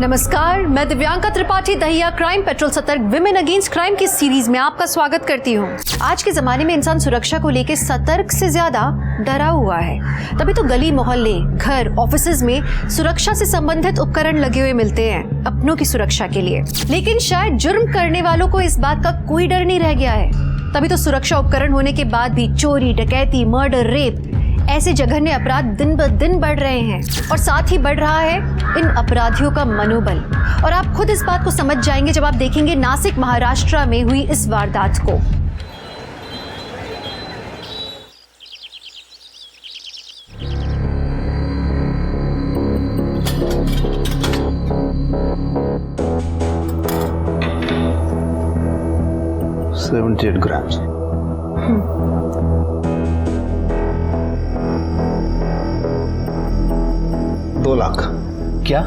नमस्कार, मैं Divyanka Tripathi Dahiya crime petrol सतर्क विमेन अगेंस्ट क्राइम की सीरीज में आपका स्वागत करती हूँ। आज के जमाने में इंसान सुरक्षा को लेकर सतर्क से ज्यादा डरा हुआ है। तभी तो गली मोहल्ले, घर, ऑफिसेज में सुरक्षा से संबंधित उपकरण लगे हुए मिलते हैं अपनों की सुरक्षा के लिए। लेकिन शायद जुर्म करने वालों को इस बात का कोई डर नहीं रह गया है। तभी तो सुरक्षा उपकरण होने के बाद भी चोरी, डकैती, मर्डर, रेप ऐसे जघन्य अपराध दिन ब दिन बढ़ रहे हैं और साथ ही बढ़ रहा है इन अपराधियों का मनोबल। और आप खुद इस बात को समझ जाएंगे जब आप देखेंगे नासिक, महाराष्ट्र में हुई इस वारदात को। $78 grams. 2 लाख। क्या?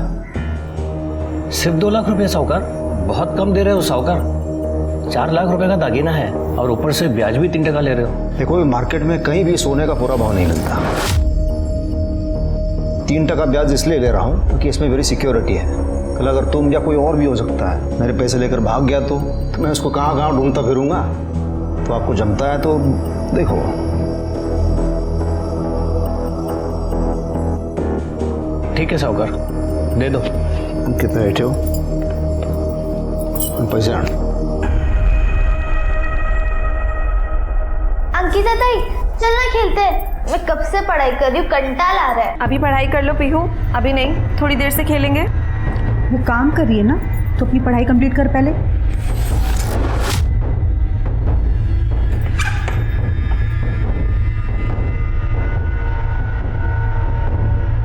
सिर्फ 2 लाख रुपए साहूकार? बहुत कम दे रहे हो साहूकार। 4 लाख रुपए का दागीना है और ऊपर से ब्याज भी 3% ले रहे हो। देखो, मार्केट में कहीं भी सोने का पूरा भाव नहीं मिलता। 3% ब्याज इसलिए ले रहा हूँ क्योंकि इसमें मेरी सिक्योरिटी है। कल अगर तुम या कोई और भी हो सकता है मेरे पैसे लेकर भाग गया तो मैं उसको कहाँ कहाँ ढूंढता फिरूंगा। तो आपको जमता है तो देखो। ठीक है साहूकार, दे दो। कितने बैठे हो? पैसे आने। अंकिता ताई, चलना खेलते हैं। मैं कब से पढ़ाई कर रही हूँ, कंटाल आ रहा है। अभी पढ़ाई कर लो पीहू, अभी नहीं, थोड़ी देर से खेलेंगे। वो काम कर रही है ना, तो अपनी पढ़ाई कंप्लीट कर पहले।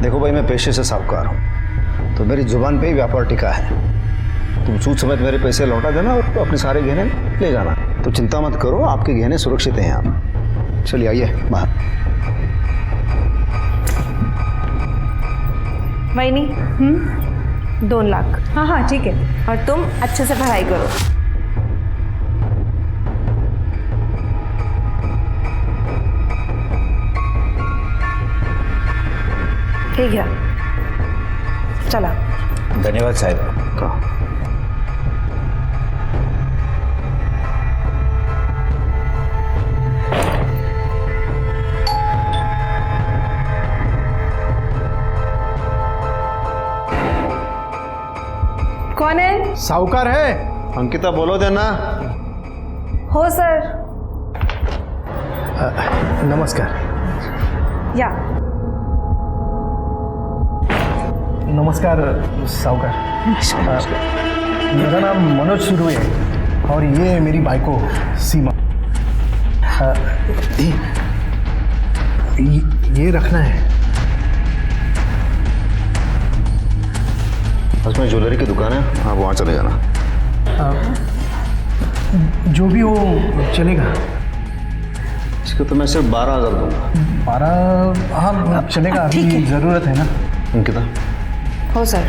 देखो भाई, मैं पेशे से साहूकार हूँ तो मेरी जुबान पे ही व्यापार टिका है। तुम सूद समेत मेरे पैसे लौटा देना और अपने सारे गहने ले जाना। तो चिंता मत करो, आपके गहने सुरक्षित हैं यहाँ। चलिए आइए बाहर। वहीनी 2 लाख। हाँ ठीक है। और तुम अच्छे से पढ़ाई करो। ठीक है, चला। धन्यवाद साहब। कौन है? साहूकार है। अंकिता बोलो देना। हो सर। नमस्कार। या नमस्कार साहूकार। मेरा नाम मनोज सुरुई है और ये मेरी बाइको सीमा। ये रखना है। उसमें ज्वेलरी की दुकान है, आप वहाँ चले जाना। जो भी हो चलेगा। इसको तो मैं सिर्फ 12,000 दूंगा। 12? हाँ चलेगा, अभी ज़रूरत है ना। अंकिता। हो सर।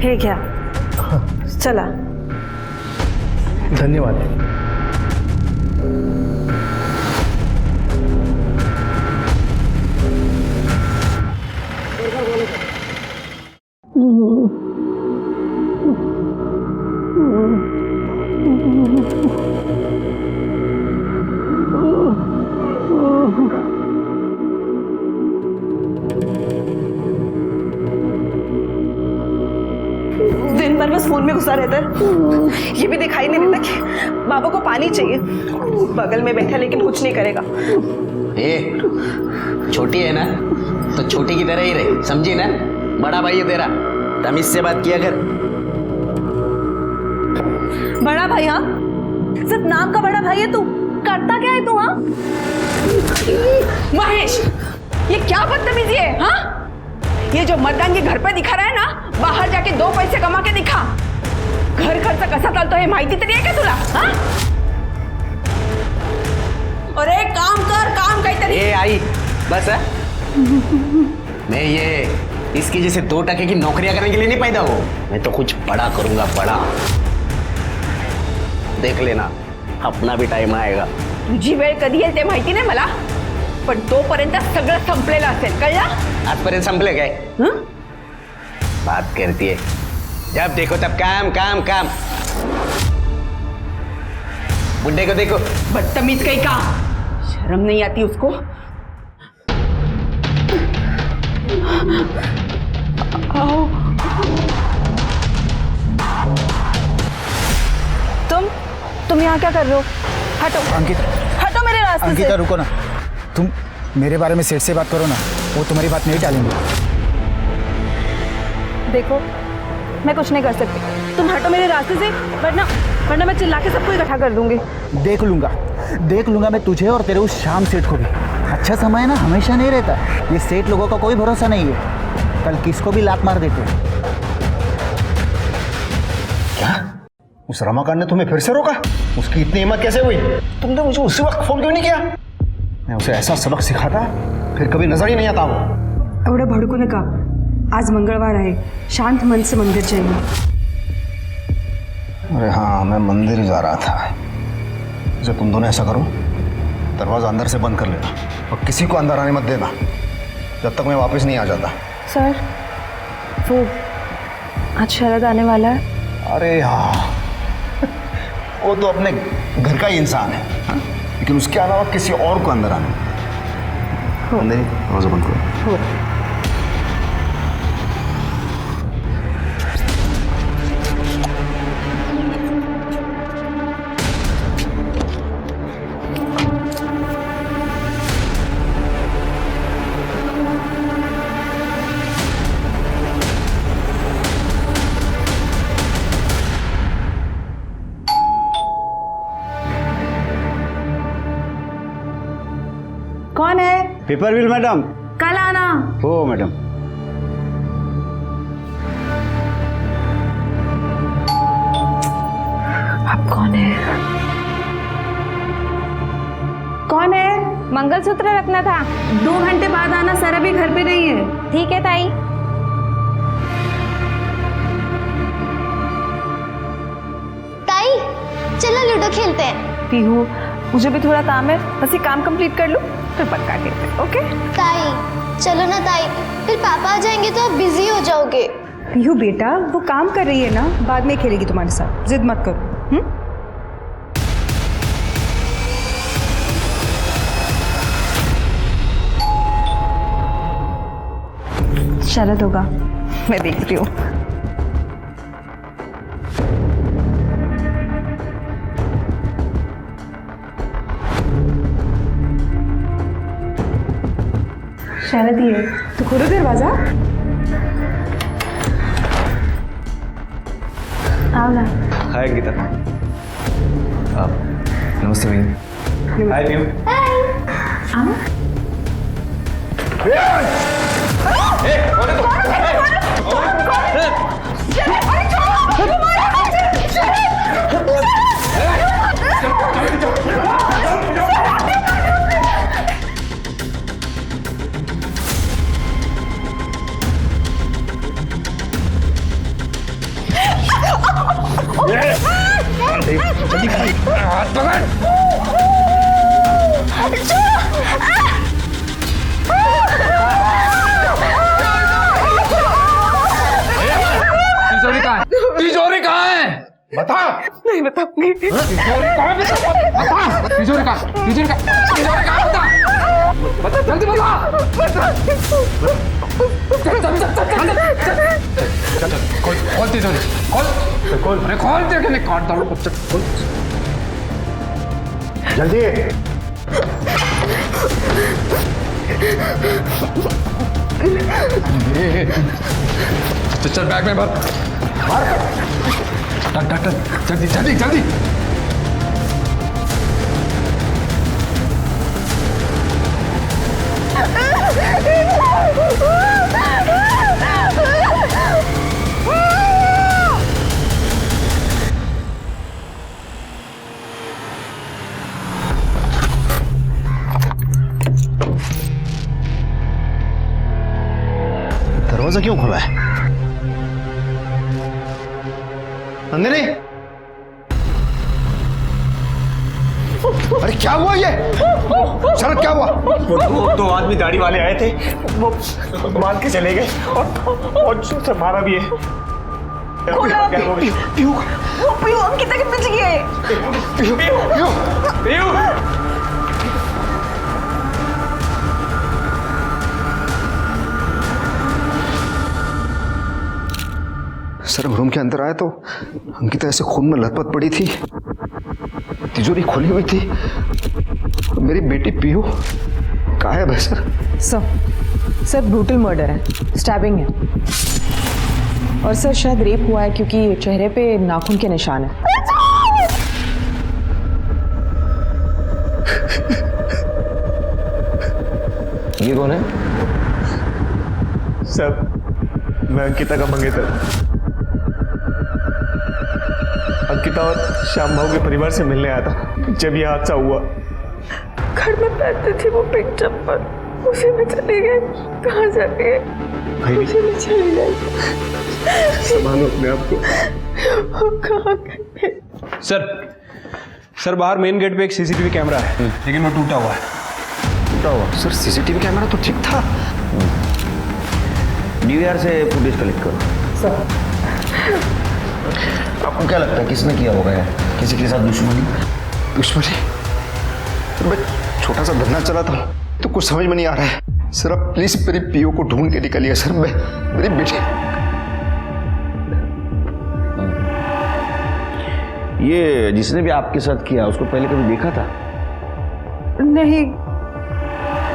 है क्या? चला। धन्यवाद। दिन भर बस फोन में घुसा रहता है। ये भी दिखाई नहीं देता कि बाबा को पानी चाहिए। बगल में बैठा लेकिन कुछ नहीं करेगा। छोटी है ना तो छोटी की तरह ही रहे, समझी ना? बड़ा भाई है तेरा, तमीज से बात किया कर। बड़ा भाई? हाँ, सिर्फ नाम का बड़ा भाई है तू, करता क्या है तू? हाँ, महेश, ये क्या बदतमीजी है? हाँ, ये जो मर्दांगी घर पे दिखा रहा है ना, बाहर जाके 2 पैसे कमा के दिखा. घर खर्च कसा चालतो हे माहिती तरी आहे का तुला? हाँ? अरे काम कर, काम काहीतरी. ए आई बस है. मैं ये इसकी जैसे 2 टके की नौकरियां करने के लिए नहीं पैदा हो. मैं तो कुछ बड़ा करूंगा, बड़ा. देख लेना, अपना भी टाइम आएगा. तुझी वेळ कधी येईल ते माहिती नाही मला, पण तोपर्यंत सगळं संपलेलं असेल, कळलं? आजपर्यंत संपले काय? हं? बात करती है. जब देखो तब काम काम काम. बुड्ढे को देखो. बदतमीज कहीं का, शर्म नहीं आती उसको? आओ. तुम यहाँ क्या कर रहे हो? हटो अंकिता, हटो मेरे रास्ते अंकिता से. रुको ना. तुम मेरे बारे में सेठ से बात करो ना, वो तुम्हारी बात नहीं टालेंगे. देखो, मैं कुछ नहीं कर सकती. तुम हटो मेरे रास्ते से, वरना मैं चिल्ला के सबको इकट्ठा कर दूंगी. देख लूंगा मैं तुझे और तेरे उस शाम सेठ को भी. अच्छा समय ना हमेशा नहीं रहता. ये सेठ लोगों का कोई भरोसा नहीं है, कल किसको भी लात मार देते. क्या उस रमाकांत ने तुम्हें फिर से रोका? उसकी इतनी हिम्मत कैसे हुई? तुमने मुझे उसी वक्त फोन क्यों नहीं किया? मैं उसे ऐसा सबक सिखाता फिर कभी नजर ही नहीं आता वो. एवढं भडकू नका. आज मंगळवार आहे, शांत मन से मंदिर जाइए. अरे हाँ, मैं मंदिर ही जा रहा था. जब तुम दोनों ऐसा करो, दरवाजा अंदर से बंद कर लेना और किसी को अंदर आने मत देना जब तक मैं वापस नहीं आ जाता. सर, वो आज शरद आने वाला है. अरे हाँ, वो तो अपने घर का ही इंसान है, हाँ? लेकिन उसके अलावा किसी और को अंदर आने नहीं. दरवाजा बंद करो. कौन है? Paper bill madam. कल आना. हो मैडम. आप कौन है? कौन है? मंगलसूत्र रखना था. 2 घंटे बाद आना. सर अभी घर पे नहीं है. ठीक है ताई. ताई, चलो लूडो खेलते हैं. पीहू, मुझे भी थोड़ा काम है, बस ये काम कंप्लीट कर लूँ फिर पक्का खेलते हैं. ओके? ताई, चलो ना ताई, फिर पापा आ जाएंगे तो आप बिजी हो जाओगे. पीहू बेटा, वो काम कर रही है ना, बाद में खेलेगी तुम्हारे साथ. जिद मत करो. शरद होगा, मैं देखती हूँ. शरद ही है तो खोलो दरवाजा. आओ ना. हाय अंकिता. नमस्ते भैया. हाय पीयू. आओ. तिजोरी कहाँ है? बता. नहीं बताऊंगी. तिजोरी कहाँ है? बता. तिजोरी कहाँ? तिजोरी कहाँ? बता. जल्दी बता. चल खोल तिजोरी. खोल. अरे खोल दे के मैं काटता हूँ. खोल जल्दी. चल बैग में भर. जल्दी जल्दी जल्दी. दरवाजा क्यों खोला है? नंदिनी, अरे क्या हुआ ये? शरद क्या हुआ? दो आदमी दाढ़ी वाले आए थे, वो मार के चले गए और से मारा भी है। पीयू अंकिता के पीछे गए। सर रूम के अंदर आया तो अंकिता ऐसे खून में लथपथ पड़ी थी, तिजोरी खोली हुई थी। मेरी बेटी पीयू गायब है सर। सर ब्रूटल मर्डर है, स्टैबिंग है और सर शायद रेप हुआ है क्योंकि चेहरे पे नाखून के निशान है। ये कौन है? सब मैं अंकिता का मंगेतर। अंकिता और श्याम भाव के परिवार से मिलने आया था जब यह हादसा हुआ। घर में पहनते थे वो पिंक चप्पल, उसी में चले गए। कहाँ जाते हैं? उसी में चले गए। संभालो अपने आप को। कहाँ गए? सर बाहर मेन गेट पे एक सीसीटीवी कैमरा है, लेकिन वो टूटा हुआ है। टूटा हुआ? सर सीसीटीवी कैमरा तो ठीक था। DVR से फुटेज कलेक्ट करो। सर आपको क्या लगता है किसने किया होगा? किसी के साथ दुश्मनी? दुश्मनी? मैं छोटा सा धरना चला था तो कुछ समझ में नहीं आ रहा है। सर आप प्लीज मेरी पीओ को ढूंढ के निकलिए सर। मैं मेरी बेटी। ये जिसने भी आपके साथ किया उसको पहले कभी देखा था? नहीं,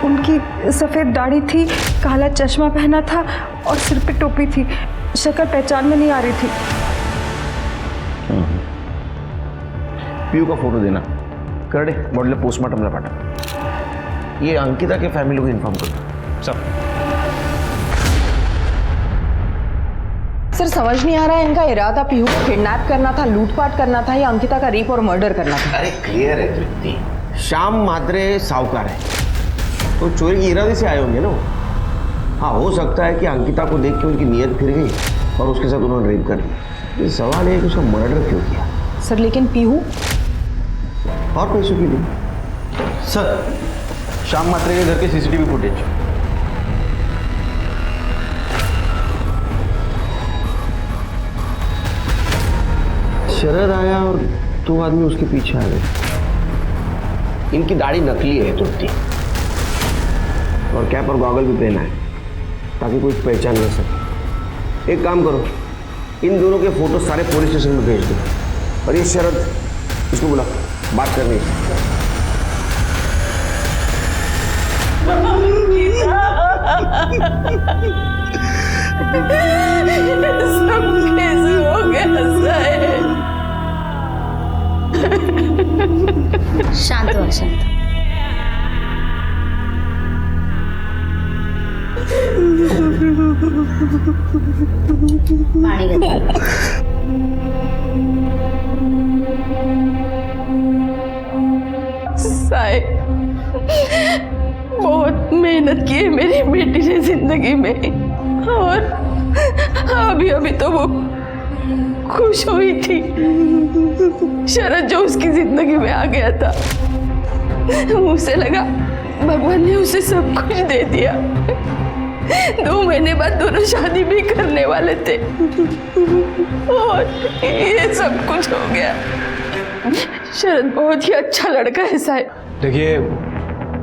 उनकी सफ़ेद दाढ़ी थी, काला चश्मा पहना था और सिर पे टोपी थी। शक्ल पहचान में नहीं आ रही थी। पीयू का फोटो देना, कर दे बॉडीला पोस्टमार्टमला पाठव। ये अंकिता के फैमिली को इन्फॉर्म करो सब। सर समझ नहीं आ रहा है इनका इरादा पीहू को किडनैप करना था, लूटपाट करना था या अंकिता का रेप और मर्डर करना था। अरे क्लियर है तृप्ति, श्याम मात्रे साहूकार है तो चोरी के इरादे से आए होंगे ना। हाँ हो सकता है कि अंकिता को देख के उनकी नीयत फिर गई और उसके साथ उन्होंने रेप कर दिया। ये सवाल है कि उसका मर्डर क्यों किया? सर लेकिन पीहू और पैसों के लिए। सर श्याम मात्रे के घर के सीसीटीवी फुटेज। शरद आया और दो आदमी उसके पीछे आ गए। इनकी दाढ़ी नकली है तृप्ति, और कैप और गॉगल भी पहना है ताकि कोई पहचान न सके। एक काम करो, इन दोनों के फोटो सारे पुलिस स्टेशन में भेज दो और ये शरद इसको बुला, बात करनी है। सब कैसे हो गया? शांत हो, शांत। पानी साहिब बहुत मेहनत की है मेरी बेटी ने जिंदगी में, और अभी अभी तो वो खुश हुई थी। शरद जो उसकी जिंदगी में आ गया था, उसे लगा भगवान ने उसे सब कुछ दे दिया। 2 महीने बाद दोनों शादी भी करने वाले थे और ये सब कुछ हो गया। शरद बहुत ही अच्छा लड़का है साहब। देखिए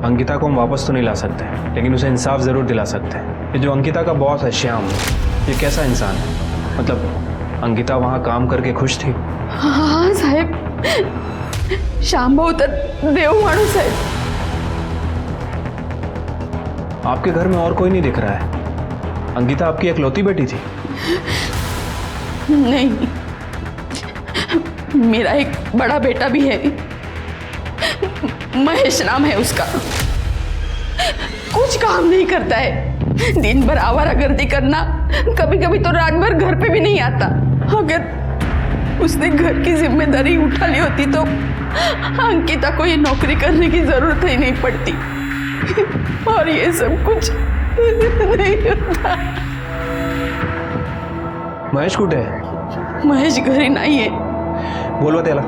अंकिता को हम वापस तो नहीं ला सकते, लेकिन उसे इंसाफ ज़रूर दिला सकते हैं। ये जो अंकिता का बॉस है श्याम, ये कैसा इंसान है? मतलब अंकिता वहाँ काम करके खुश थी? हाँ साहब, श्याम बहुत देव माणूस है। आपके घर में और कोई नहीं दिख रहा है? अंकिता आपकी इकलौती बेटी थी? नहीं, मेरा एक बड़ा बेटा भी है, महेश नाम है उसका। कुछ काम नहीं करता है, दिन भर आवारागर्दी करना, कभी कभी तो रात भर घर पे भी नहीं आता। अगर उसने घर की जिम्मेदारी उठा ली होती तो अंकिता को ये नौकरी करने की जरूरत ही नहीं पड़ती और ये सब कुछ नहीं होता। महेश कुठे आहे? महेश घरी नाहीये. बोलवा त्याला.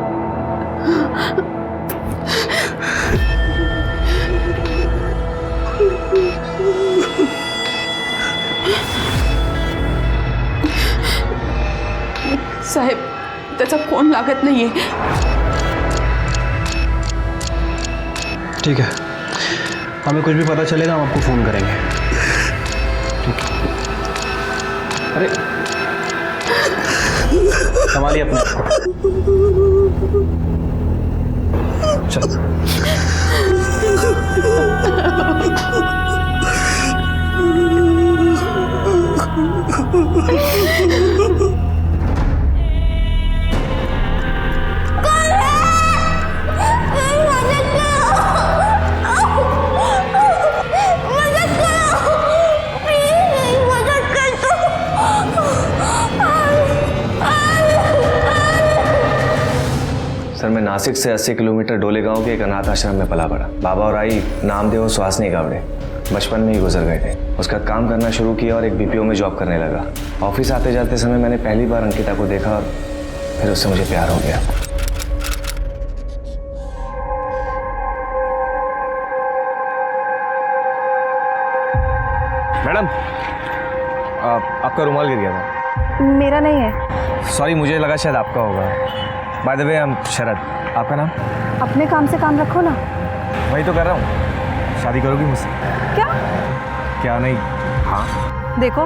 साहेब, त्याचा फोन लागत नाहीये. ठीक है, हमें कुछ भी पता चलेगा हम आपको फ़ोन करेंगे. ठीक है. अरे संभालिए अपने आप को. चल. सर, मैं नासिक से 80 किलोमीटर डोले गांव के एक अनाथ आश्रम में पला पड़ा. बाबा और आई नामदेव और सुहासनी गावड़े बचपन में ही गुजर गए थे. उसका काम करना शुरू किया और एक बीपीओ में जॉब करने लगा. ऑफिस आते जाते समय मैंने पहली बार अंकिता को देखा और फिर उससे मुझे प्यार हो गया. मैडम, आपका रुमाल गिर गया था. मेरा नहीं है. सॉरी, मुझे लगा शायद आपका होगा. बाय द वे, हम शरद. आपका नाम? अपने काम से काम रखो ना. वही तो कर रहा हूँ. शादी करोगी मुझसे? क्या? क्या नहीं? हाँ. देखो,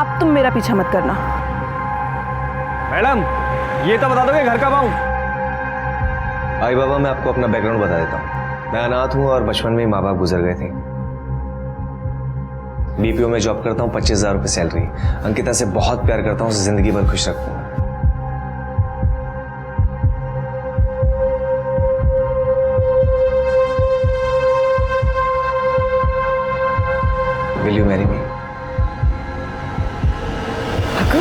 अब तुम मेरा पीछा मत करना. मैडम, ये तो बता दो कि घर कब आऊँ? आई बाबा, मैं आपको अपना बैकग्राउंड बता देता हूँ. मैं अनाथ हूँ और बचपन में ही माँ बाप गुजर गए थे. बीपीओ में जॉब करता हूँ, 25,000 रुपये सैलरी. अंकिता से बहुत प्यार करता हूँ, उसे जिंदगी भर खुश रखता हूँ. Will you marry me? अगं,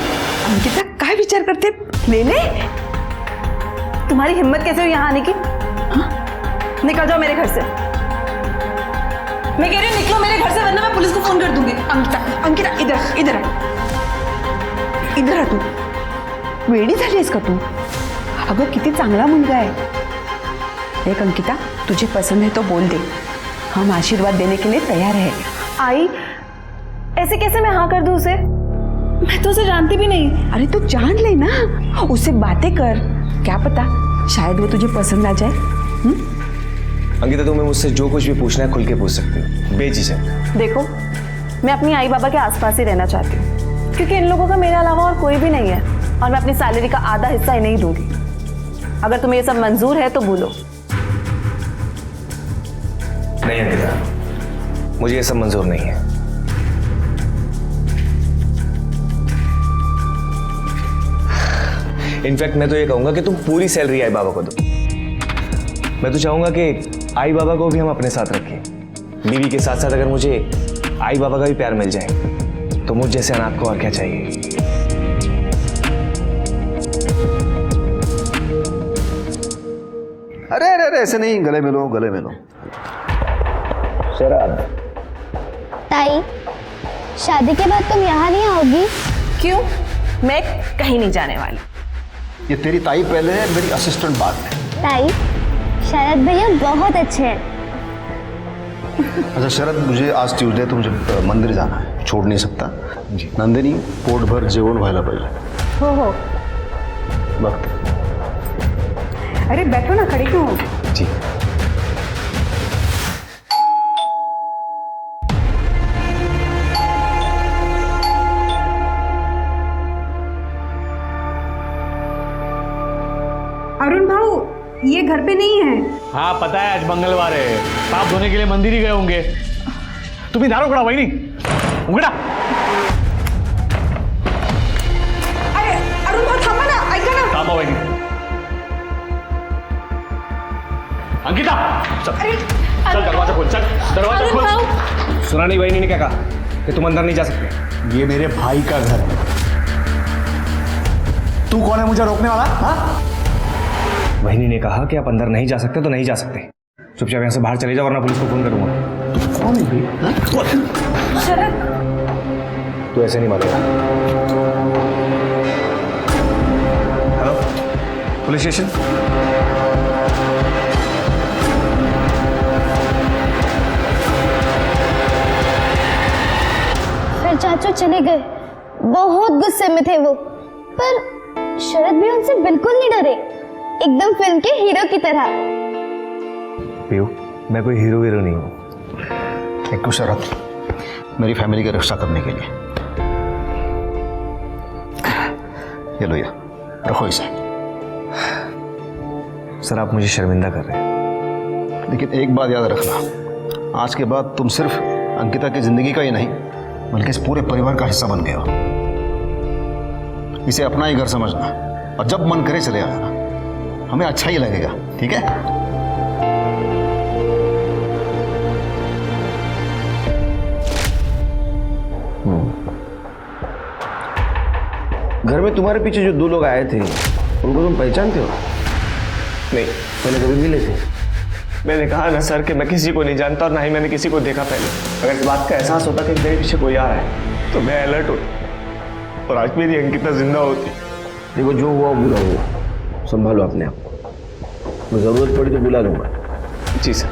अंकिता काय विचार करते? लेले? तुम्हारी हिम्मत कैसे हुई यहाँ आने की? हाँ? निकल जाओ मेरे घर से. मैं कह रही हूँ निकलो मेरे घर से, वरना मैं पुलिस को फोन कर दूंगी. अंकिता, अंकिता, इधर इधर आ. इधर आ. तू वेडी झालीस का तू? अगं, किती चांगला मुलगा आहे. देख अंकिता, तुझे पसंद है तो बोल दे. हम आशीर्वाद देने के लिए तैयार है. आई, ऐसे कैसे मैं हाँ कर दूं उसे? मैं तो उसे जानती भी नहीं. अरे तू जान ले ना, उससे बातें कर. क्या पता शायद वो तुझे पसंद आ जाए. अंकिता, तुम्हें मुझसे जो कुछ भी पूछना है खुल के पूछ सकती हो, बेझिझक. देखो, मैं अपनी आई बाबा के आसपास ही रहना चाहती हूँ, क्योंकि इन लोगों का मेरे अलावा और कोई भी नहीं है, और मैं अपनी सैलरी का आधा हिस्सा इन्हें ही दूंगी. अगर तुम्हें ये सब मंजूर है तो बोलो. नहीं अंकिता, मुझे ये सब मंजूर नहीं है. इनफैक्ट मैं तो ये कहूंगा कि तुम पूरी सैलरी आई बाबा को दो. मैं तो चाहूंगा कि आई बाबा को भी हम अपने साथ रखें. बीवी के साथ साथ अगर मुझे आई बाबा का भी प्यार मिल जाए तो मुझ जैसे अनाथ को और क्या चाहिए. अरे अरे अरे, ऐसे नहीं. गले मिलो, गले मिलो. शराब. ताई, शादी के बाद तुम यहाँ नहीं आओगी? क्यों? मैं कहीं नहीं जाने वाली. ये तेरी ताई पहले है, मेरी असिस्टेंट बाद में. ताई, शरद भैया बहुत अच्छे हैं. अच्छा शरद, मुझे आज ट्यूसडे तो मुझे मंदिर जाना है, छोड़ नहीं सकता. नंदिनी, पोटभर जेवण व्हायला पाहिजे. हो. वक्त. अरे बैठो ना, खड़ी क्यों हो? जी. अरुण भाऊ, ये घर पे नहीं है. हाँ पता है, आज मंगलवार है, पाप धोने के लिए मंदिर ही गए होंगे. तुम्ही दार उघडा वहिनी, उघडा. अरे अरुण भाऊ थांबा ना, ऐका ना. थांबा वहिनी. अंकिता, चल चल दरवाजा खोल. चल दरवाजा खोल. सुना नहीं बहनी ने क्या कहा कि तुम अंदर नहीं जा सकते? ये मेरे भाई का घर है. तू कौन है मुझे रोकने वाला? हाँ? बहनी ने कहा कि आप अंदर नहीं जा सकते तो नहीं जा सकते. चुपचाप यहाँ से बाहर चले जाओ वरना पुलिस को फोन करूंगा. तू कौन है भाई? शरद, तू ऐसे नहीं मारेगा. Police station. फिर चाचू चले गए। बहुत गुस्से में थे वो, पर शरद भी उनसे बिल्कुल नहीं डरे, एकदम फिल्म के हीरो की तरह। पीयू, मैं कोई हीरो नहीं हूँ। एक शरद, मेरी फैमिली की रक्षा करने के लिए। ये लो, ये रखो इसे। सर, आप मुझे शर्मिंदा कर रहे हैं। लेकिन एक बात याद रखना, आज के बाद तुम सिर्फ अंकिता की जिंदगी का ही नहीं बल्कि इस पूरे परिवार का हिस्सा बन गए हो। इसे अपना ही घर समझना और जब मन करे चले आना, हमें अच्छा ही लगेगा, ठीक है? घर में तुम्हारे पीछे जो 2 लोग आए थे उनको तुम पहचानते हो? नहीं, पहले कभी मिले थे? मैंने कहा ना सर कि मैं किसी को नहीं जानता और ना ही मैंने किसी को देखा पहले। अगर इस बात का एहसास होता कि मेरे पीछे कोई आ रहा है तो मैं अलर्ट होता और आज मेरी अंकिता जिंदा होती। देखो, जो हुआ बुरा हुआ, संभालो अपने आप को। जरूरत पड़ी तो बुला लूंगा। जी सर।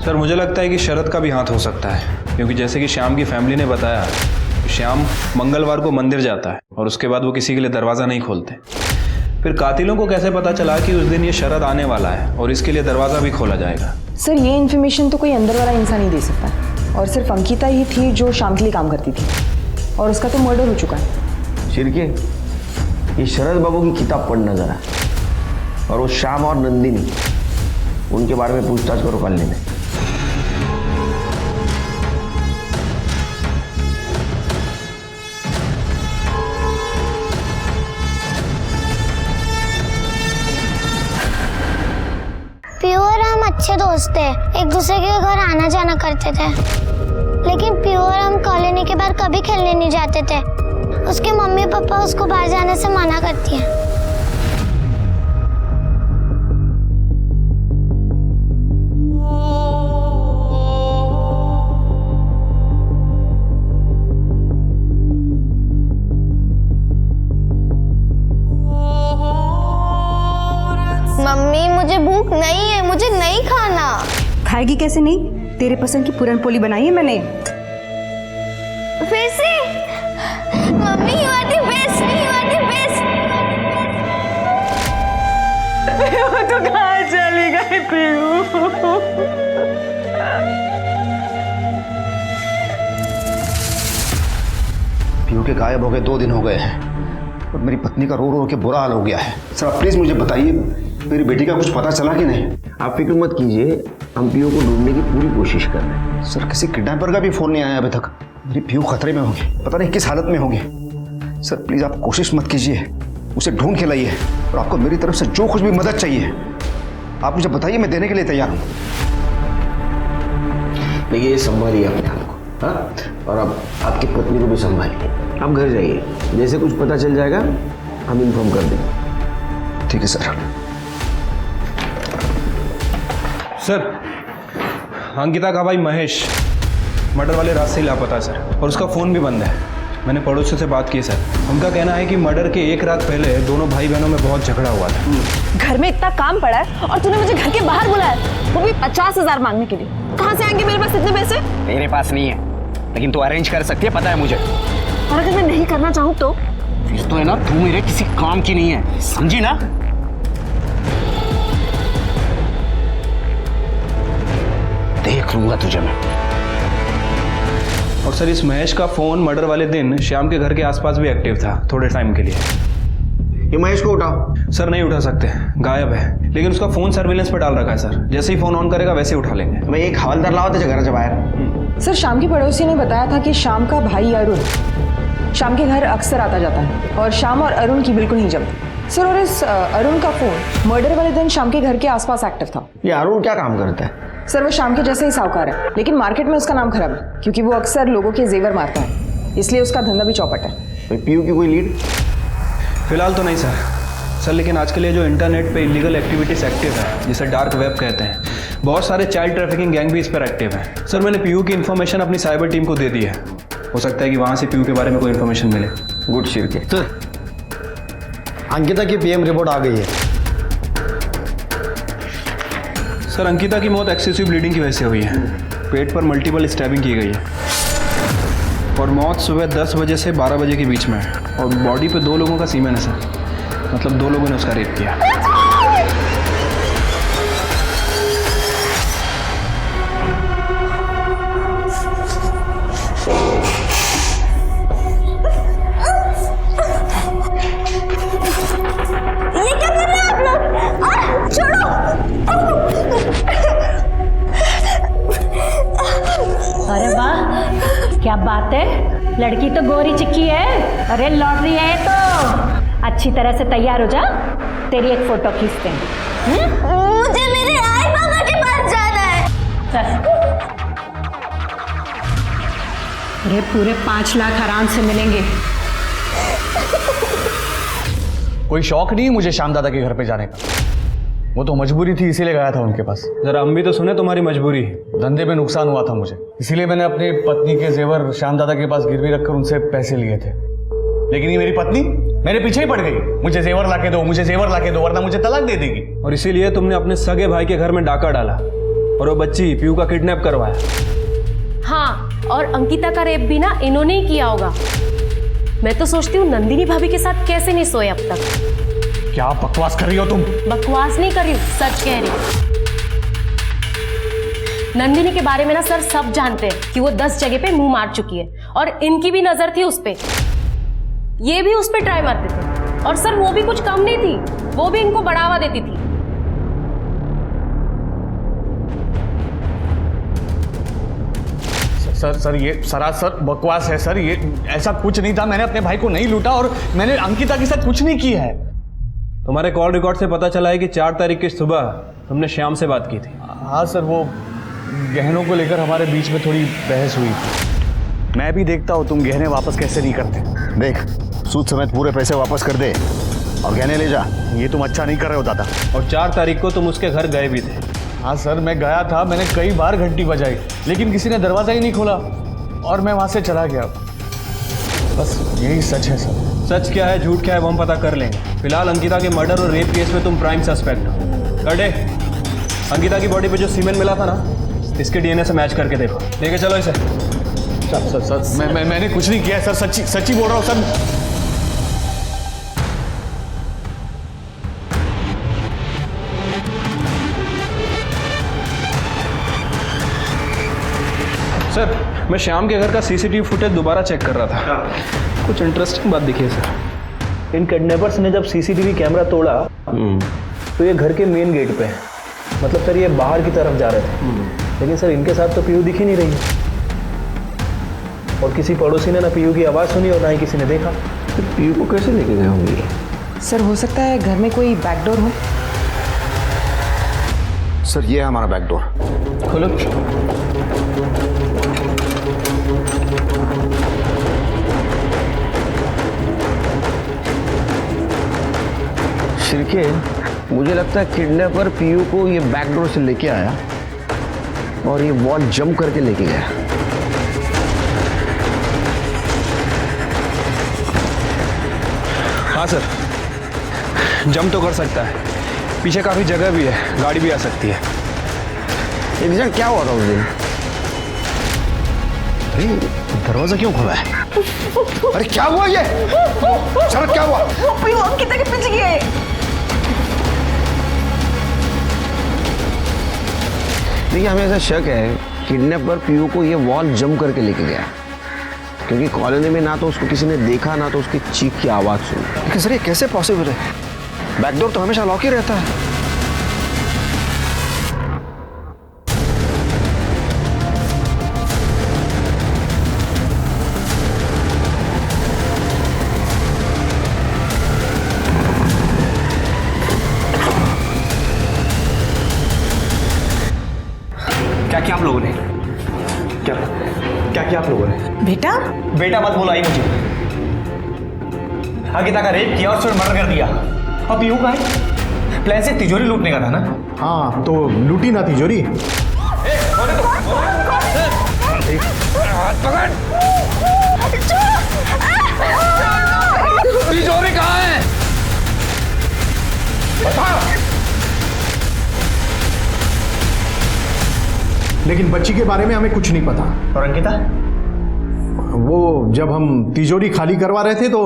सर, मुझे लगता है कि शरद का भी हाथ हो सकता है, क्योंकि जैसे कि श्याम की फैमिली ने बताया, श्याम मंगलवार को मंदिर जाता है और उसके बाद वो किसी के लिए दरवाज़ा नहीं खोलते। फिर कातिलों को कैसे पता चला कि उस दिन ये शरद आने वाला है और इसके लिए दरवाज़ा भी खोला जाएगा? सर, ये इन्फॉर्मेशन तो कोई अंदर वाला इंसान ही दे सकता, और सिर्फ अंकिता ही थी जो शाम के लिए काम करती थी, और उसका तो मर्डर हो चुका है। शिरके, ये शरद बाबू की किताब पढ़ना जरा, और वो श्याम और नंदिनी, उनके बारे में पूछताछ करो कॉलेज में। पियो और हम अच्छे दोस्त थे, एक दूसरे के घर आना जाना करते थे। लेकिन पियो और हम कॉलोनी के बाहर कभी खेलने नहीं जाते थे। उसके मम्मी पापा उसको बाहर जाने से मना करती हैं। मम्मी, मुझे भूख नहीं है, मुझे नहीं खाना। खाएगी कैसे नहीं? तेरे पसंद की पूरन पोली बनाई है मैंने। फिर से? Mummy, you are the best, you are the best। वो तो कहाँ चली गई पीयू? पीयू के गायब हो गए 2 दिन हो गए हैं और मेरी पत्नी का रो रो के बुरा हाल हो गया है। सर, आप प्लीज मुझे बताइए, मेरी बेटी का कुछ पता चला कि नहीं? आप फिक्र मत कीजिए, हम पीयू को ढूंढने की पूरी कोशिश कर रहे हैं। सर, किसी किडनैपर का भी फोन नहीं आया अभी तक। मेरी पीयू खतरे में होगी, पता नहीं किस हालत में होगी। सर प्लीज आप कोशिश मत कीजिए, उसे ढूंढ के लाइए, और आपको मेरी तरफ से जो कुछ भी मदद चाहिए आप मुझे बताइए, मैं देने के लिए तैयार हूँ। देखिए, ये संभालिए अपने आप को, हाँ? और अब आपकी पत्नी को भी संभालिए। आप घर जाइए, जैसे कुछ पता चल जाएगा हम इन्फॉर्म कर देंगे। ठीक है सर। सर, अंकिता का भाई महेश मर्डर वाले रात से ही लापता है सर, और उसका फ़ोन भी बंद है। मैंने पड़ोसियों से बात की सर, उनका कहना है कि मर्डर के 1 रात पहले दोनों भाई बहनों में बहुत झगड़ा हुआ था। घर में इतना काम पड़ा है और तूने मुझे घर के बाहर बुलाया, वो भी 50,000 मांगने के लिए। कहाँ से आएंगे मेरे पास इतने पैसे? तेरे पास नहीं है, लेकिन तू अरेंज कर सकती है, पता है मुझे। और अगर मैं नहीं करना चाहूँ तो? फिर तो है ना, तू मेरे किसी काम की नहीं है, समझी ना? देख लूंगा तुझे मैं। और सर, इस महेश का फ़ोन मर्डर वाले दिन श्याम के घर के आसपास भी एक्टिव था थोड़े टाइम के लिए। ये महेश को उठाओ। सर नहीं उठा सकते, गायब है, लेकिन उसका फ़ोन सर्विलेंस पर डाल रखा है सर। जैसे ही फ़ोन ऑन करेगा वैसे ही उठा लेंगे। मैं एक हवलदार लाओ तो घर से बाहर। सर, शाम की पड़ोसी ने बताया था कि शाम का भाई अरुण शाम के घर अक्सर आता जाता है, और शाम और अरुण की बिल्कुल नहीं जमती। सर, और इस अरुण का फ़ोन मर्डर वाले दिन शाम के घर के आसपास एक्टिव था। ये अरुण क्या काम करता है? सर, वो शाम के जैसे ही साहूकार है, लेकिन मार्केट में उसका नाम खराब है क्योंकि वो अक्सर लोगों के जेवर मारता है, इसलिए उसका धंधा भी चौपट है। पीयू की कोई लीड? फिलहाल तो नहीं सर, लेकिन आज के लिए जो इंटरनेट पे इलीगल एक्टिविटीज़ एक्टिव है, जिसे डार्क वेब कहते हैं, बहुत सारे चाइल्ड ट्रैफिकिंग गैंग भी इस पर एक्टिव हैं। सर, मैंने पीयू की इन्फॉर्मेशन अपनी साइबर टीम को दे दी है, हो सकता है कि वहाँ से पीयू के बारे में कोई इन्फॉर्मेशन मिले। गुड शिरके। सर, अंकिता की पीएम रिपोर्ट आ गई है। सर अंकिता की मौत एक्सेसिव ब्लीडिंग की वजह से हुई है। पेट पर मल्टीपल स्टैबिंग की गई है और मौत सुबह 10 बजे से 12 बजे के बीच में है और बॉडी पे 2 लोगों का सीमेन है सर, मतलब 2 लोगों ने उसका रेप किया। ये क्या कर रहे हैं आप लोग? छोड़ो। अरे वाह, क्या बात है, लड़की तो गोरी चिक्की है। अरे लॉटरी है तो अच्छी तरह से तैयार हो जा, तेरी एक फोटो खींचते हैं। मुझे मेरे आई बाबा के पास जाना है। अरे पूरे 5 लाख आराम से मिलेंगे। कोई शौक नहीं मुझे श्याम दादा के घर पे जाने का, वो तो मजबूरी थी इसीलिए गया था उनके पास। जरा हम भी तो सुने तुम्हारी मजबूरी। धंधे में नुकसान हुआ था मुझे, इसीलिए मैंने अपनी पत्नी के जेवर श्याम दादा के पास गिरवी रखकर उनसे पैसे लिए थे। लेकिन ये मेरी पत्नी मेरे पीछे ही पड़ गई, मुझे जेवर लाके दो, मुझे जेवर लाके दो, वरना मुझे तलाक दे देगी। और इसीलिए तुमने अपने सगे भाई के घर में डाका डाला और वो बच्ची पीयू का किडनैप करवाया। हाँ, और अंकिता का रेप भी ना इन्होंने ही किया होगा। मैं तो सोचती हूँ नंदिनी भाभी के साथ कैसे नहीं सोए अब तक। क्या बकवास कर रही हो तुम? बकवास नहीं कर रही हूँ, सच कह रही हूँ। नंदिनी के बारे में ना सर सब जानते हैं कि वो 10 जगह पे मुंह मार चुकी है और इनकी भी नजर थी उस पे। ये भी उस पे ट्राई मारते थे और सर वो भी कुछ कम नहीं थी, वो भी इनको बढ़ावा देती थी। सर ये सरासर बकवास है सर, ये ऐसा कुछ नहीं था। मैंने अपने भाई को नहीं लूटा और मैंने अंकिता के साथ कुछ नहीं किया है। तुम्हारे कॉल रिकॉर्ड से पता चला है कि 4 तारीख की सुबह तुमने श्याम से बात की थी। हाँ सर, वो गहनों को लेकर हमारे बीच में थोड़ी बहस हुई थी। मैं भी देखता हूँ तुम गहने वापस कैसे नहीं करते। देख, सूद समेत पूरे पैसे वापस कर दे और गहने ले जा। ये तुम अच्छा नहीं कर रहे हो दादा। और 4 तारीख को तुम उसके घर गए भी थे। हाँ सर, मैं गया था, मैंने कई बार घंटी बजाई लेकिन किसी ने दरवाज़ा ही नहीं खोला और मैं वहाँ से चला गया। बस यही सच है सर। सच क्या है झूठ क्या है वो हम पता कर लेंगे। फिलहाल अंकिता के मर्डर और रेप केस में तुम प्राइम सस्पेक्ट हो। करडे, अंकिता की बॉडी पे जो सीमेन मिला था ना, इसके डीएनए से मैच करके देखो। लेके चलो इसे। सर मैंने कुछ नहीं किया सर, सच्ची बोल रहा हूँ सर। सर मैं श्याम के घर का सीसीटीवी फुटेज दोबारा चेक कर रहा था। कुछ इंटरेस्टिंग बात दिखी है सर। इन किडनैपर्स ने जब सीसीटीवी कैमरा तोड़ा तो ये घर के मेन गेट पे है, मतलब सर ये बाहर की तरफ जा रहे थे। लेकिन सर इनके साथ तो पीयू दिख ही नहीं रही और किसी पड़ोसी ने ना पीयू की आवाज़ सुनी और ना ही किसी ने देखा। तो पीयू को कैसे लेके गए होंगे? सर हो सकता है घर में कोई बैकडोर हो। सर ये है हमारा बैकडोर। खोलो। शिरके, मुझे लगता है किडनैपर पीयू को ये बैकडोर से लेके आया और ये वॉल जंप करके लेके गया। हाँ सर, जंप तो कर सकता है, पीछे काफ़ी जगह भी है, गाड़ी भी आ सकती है। एग्जैक्ट क्या हुआ था उस दिन? अरे दरवाजा क्यों खुला है? अरे क्या हुआ ये? शरद क्या हुआ? पीयू अंकिता के पीछे गए। देखिए हमें ऐसा शक है किडनैपर पीयू को ये वॉल जंप करके लेके गया, क्योंकि कॉलोनी में ना तो उसको किसी ने देखा ना तो उसकी चीख की आवाज़ सुनी। लेकिन सर ये कैसे पॉसिबल है? बैकडोर तो हमेशा लॉक ही रहता है। क्या किया आप लोगों ने? क्या किया आप लोगों ने? बेटा बेटा मत बुलाई मुझे। अंकिता का रेप किया और उसने मर्डर कर दिया। अब पीयू का है? प्लान से तिजोरी लूटने का था ना? हाँ तो लूटी ना तिजोरी। तिजोरी कहाँ है? लेकिन बच्ची के बारे में हमें कुछ नहीं पता। और अंकिता? वो जब हम तिजोरी खाली करवा रहे थे तो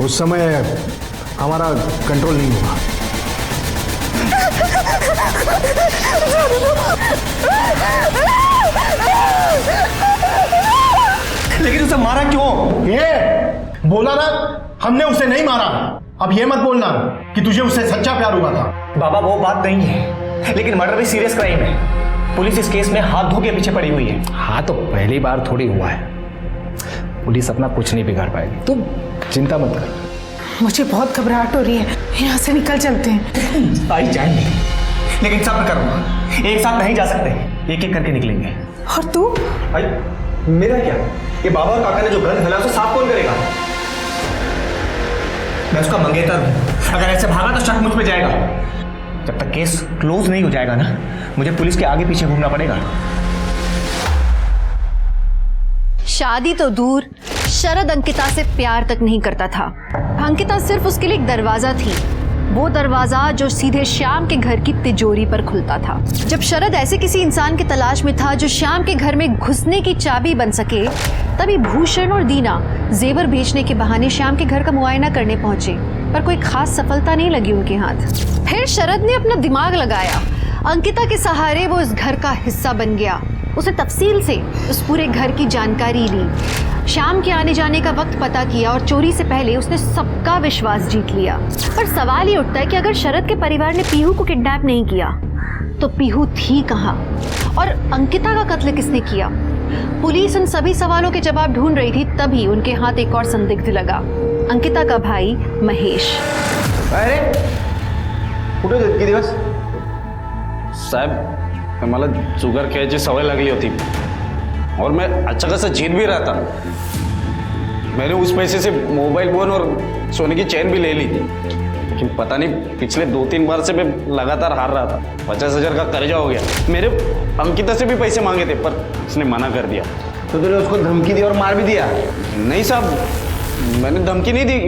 उस समय हमारा कंट्रोल नहीं हुआ। लेकिन उसे मारा क्यों? ये बोला ना, हमने उसे नहीं मारा। अब ये मत बोलना कि तुझे उससे सच्चा प्यार हुआ था। बाबा वो बात नहीं है, लेकिन मर्डर भी सीरियस क्राइम है। पुलिस इस केस में हाथ धो के पीछे पड़ी हुई है। हाँ तो पहली बार थोड़ी हुआ है, पुलिस अपना कुछ नहीं बिगाड़ पाएगी, तुम चिंता मत कर। मुझे बहुत घबराहट हो रही है, यहाँ से निकल चलते हैं। आई जाएंगे, लेकिन सब्र करो, एक साथ नहीं जा सकते, एक एक करके निकलेंगे। और तू? भाई मेरा क्या? ये बाबा और काका ने जो गंद फैला उसे साफ कौन करेगा? मैं उसका मंगेतर हूं, अगर ऐसे भागा तो शक मुझ पे जाएगा। जब तक केस क्लोज नहीं हो जाएगा ना, मुझे पुलिस के आगे पीछे घूमना पड़ेगा। शादी तो दूर, शरद अंकिता से प्यार तक नहीं करता था। अंकिता सिर्फ उसके लिए एक दरवाजा थी, वो दरवाजा जो सीधे श्याम के घर की तिजोरी पर खुलता था। जब शरद ऐसे किसी इंसान की तलाश में था जो श्याम के घर में घुसने की चाबी बन सके, तभी भूषण और दीना जेवर बेचने के बहाने श्याम के घर का मुआयना करने पहुंचे, पर कोई खास सफलता नहीं लगी उनके हाथ। फिर शरद ने अपना दिमाग लगाया, अंकिता के सहारे वो इस घर का हिस्सा बन गया। उसने तफसील से उस पूरे घर की जानकारी ली, श्याम के आने जाने का वक्त पता किया और चोरी से पहले उसने सबका विश्वास जीत लिया। पर सवाल ये उठता है कि अगर शरद के परिवार ने पीहू को किडनैप नहीं किया तो पीहू थी कहाँ और अंकिता का कत्ल किसने किया? पुलिस उन सभी सवालों के जवाब ढूंढ रही थी, तभी उनके हाथ एक और संदिग्ध लगा, अंकिता का भाई महेश। अरे कुठे किती दिवस? साहब मला शुगर खेळायची सवय लागली होती और मैं अच्छा खासा जीत भी रहा था। मैंने उस पैसे से मोबाइल फोन और सोने की चैन भी ले ली थी, लेकिन पता नहीं पिछले 2-3 बार से मैं लगातार हार रहा था। 50,000 का कर्जा हो गया। मेरे अंकिता से भी पैसे मांगे थे पर उसने मना कर दिया। तो तूने उसको धमकी दी और मार भी दिया? नहीं साहब, मैंने धमकी नहीं दी,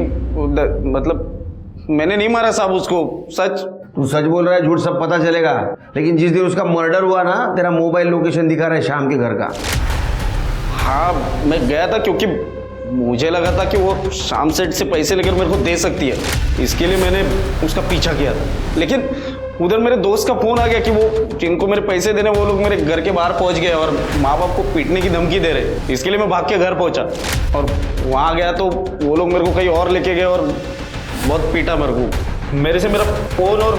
मतलब मैंने नहीं मारा साहब उसको। सच। तू सच बोल रहा है, झूठ सब पता चलेगा। लेकिन जिस दिन उसका मर्डर हुआ ना, तेरा मोबाइल लोकेशन दिखा रहा है श्याम के घर का। हाँ मैं गया था क्योंकि मुझे लगा था कि वो शाम सेठ से पैसे लेकर मेरे को दे सकती है, इसके लिए मैंने उसका पीछा किया था। लेकिन उधर मेरे दोस्त का फोन आ गया कि वो जिनको मेरे पैसे देने वो लोग मेरे घर के बाहर पहुंच गए और माँ बाप को पीटने की धमकी दे रहे। इसके लिए मैं भाग के घर पहुंचा और वहाँ गया तो वो लोग मेरे को कहीं और लेके गए और बहुत पीटा मेरे को। मेरे से मेरा फोन और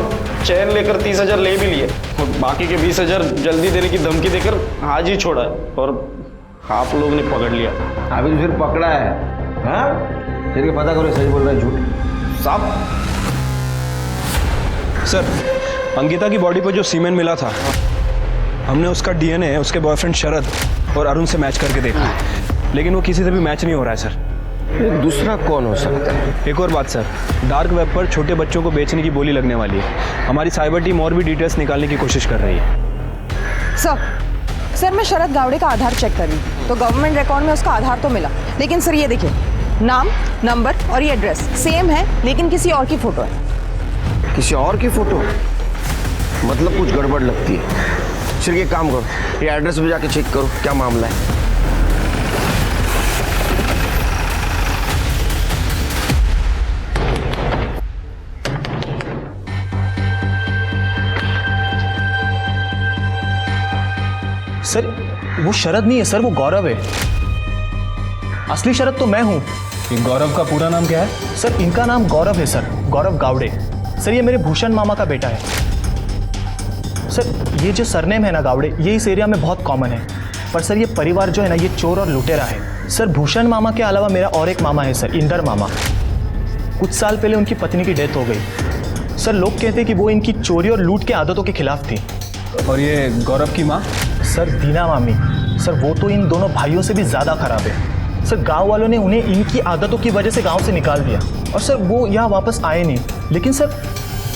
चैन लेकर 30,000 ले भी लिए और बाकी के 20,000 जल्दी देने की धमकी देकर आज ही छोड़ा है और आप लोग ने पकड़ लिया। अभी तो फिर पकड़ा है? हाँ फिर पता करो सही बोल रहा है झूठ। साहब सर, अंकिता की बॉडी पर जो सीमेंट मिला था, हमने उसका डीएनए उसके बॉयफ्रेंड शरद और अरुण से मैच करके देखा, लेकिन वो किसी से भी मैच नहीं हो रहा है सर। दूसरा कौन हो सकता है? एक और बात सर, डार्क वेब पर छोटे बच्चों को बेचने की बोली लगने वाली है। हमारी साइबर टीम और भी डिटेल्स निकालने की कोशिश कर रही है। सर मैं शरद गावड़े का आधार चेक कर रही हूँ तो गवर्नमेंट रिकॉर्ड में उसका आधार तो मिला, लेकिन सर ये देखिए, नाम, नंबर और ये एड्रेस सेम है, लेकिन किसी और की फोटो है। किसी और की फोटो? मतलब कुछ गड़बड़ लगती है। सिर्फ ये काम करो, ये एड्रेस पे जाके चेक करो क्या मामला है। सर वो शरद नहीं है सर, वो गौरव है। असली शरद तो मैं हूँ। गौरव का पूरा नाम क्या है? सर इनका नाम गौरव है सर, गौरव गावड़े। सर ये मेरे भूषण मामा का बेटा है। सर ये जो सरनेम है ना गावड़े, ये इस एरिया में बहुत कॉमन है, पर सर ये परिवार जो है ना, ये चोर और लुटेरा है। सर भूषण मामा के अलावा मेरा और एक मामा है सर, इंदर मामा। कुछ साल पहले उनकी पत्नी की डेथ हो गई। सर लोग कहते हैं कि वो इनकी चोरी और लूट के आदतों के खिलाफ थी। और ये गौरव की माँ? सर दीना मामी। सर वो तो इन दोनों भाइयों से भी ज़्यादा खराब है। सर गांव वालों ने उन्हें इनकी आदतों की वजह से गांव से निकाल दिया और सर वो यहाँ वापस आए नहीं। लेकिन सर